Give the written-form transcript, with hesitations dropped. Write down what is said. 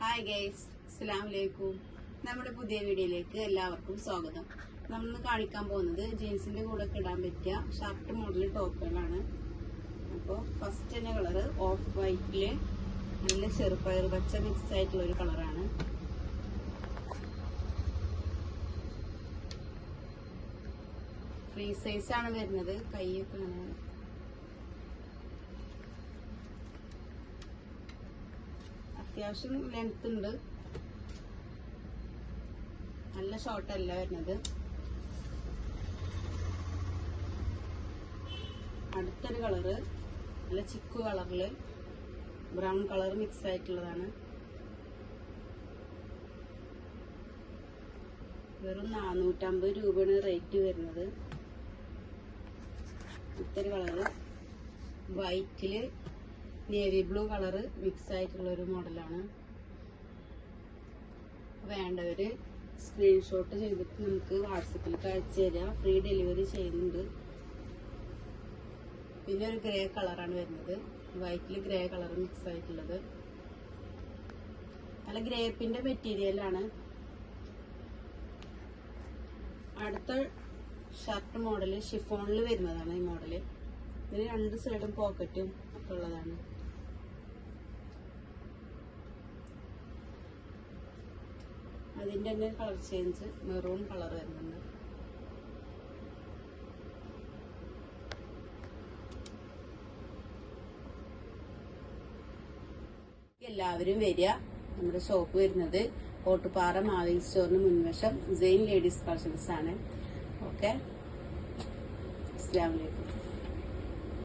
Hi guys, അസ്സലാമലൈക്കും. നമ്മുടെ പുതിയ വീഡിയോയിലേക്ക് എല്ലാവർക്കും സ്വാഗതം. നമ്മൾ കാണിക്കാൻ പോകുന്നത് ജീൻസിന്റെ കൂടെ ഇടാൻ പറ്റിയ ഷർട്ട് മോഡൽ ടോപ്പുകളാണ്. അപ്പോൾ ഫസ്റ്റ് തന്നെ കളറ് ഓഫ് വൈറ്റില് നല്ല ചെറുപയർ പച്ച മിക്സ് ആയിട്ടുള്ള ഒരു കളറാണ്. ഫ്രീ സൈസ് ആണ് വരുന്നത്. കൈയൊക്കെ അങ്ങനെ അത്യാവശ്യം ലെങ്ത് ഉണ്ട്, നല്ല ഷോർട്ട് അല്ല വരുന്നത്. അടുത്തൊരു കളറ് നല്ല ചിക്കു കളറില് ബ്രൗൺ കളർ മിക്സ് ആയിട്ടുള്ളതാണ്. വെറും 450 രൂപയാണ് റേറ്റ് വരുന്നത്. അടുത്തൊരു കളറ് വൈറ്റില് നേവി ബ്ലൂ കളറ് മിക്സ് ആയിട്ടുള്ള ഒരു മോഡലാണ്. വേണ്ടവര് സ്ക്രീൻഷോട്ട് ചെയ്തിട്ട് നമുക്ക് വാട്സപ്പിൽ അയച്ചു തരാം. ഫ്രീ ഡെലിവറി ചെയ്യുന്നുണ്ട്. പിന്നെ ഒരു ഗ്രേ കളറാണ് വരുന്നത്. വൈറ്റിൽ ഗ്രേ കളർ മിക്സ് ആയിട്ടുള്ളത്. നല്ല ഗ്രേപ്പിന്റെ മെറ്റീരിയലാണ്. അടുത്ത ഷർട്ട് മോഡല് ഷിഫോണിൽ വരുന്നതാണ്. ഈ മോഡല് ഇതിന് 2 സൈഡും പോക്കറ്റും ഒക്കെ ഉള്ളതാണ്. അതിന്റെ തന്നെ കളർ ചേഞ്ച് മെറൂൺ കളർ വരുന്നുണ്ട്. എല്ലാവരും വരിക. നമ്മുടെ ഷോപ്പ് വരുന്നത് കോട്ടുപാറ മാവേലി സ്റ്റോറിന് മുൻവശം സെയിൻ ലേഡീസ് കളക്ഷൻസ് ആണ്. ഓക്കെ, അസ്സലാമു അലൈക്കും.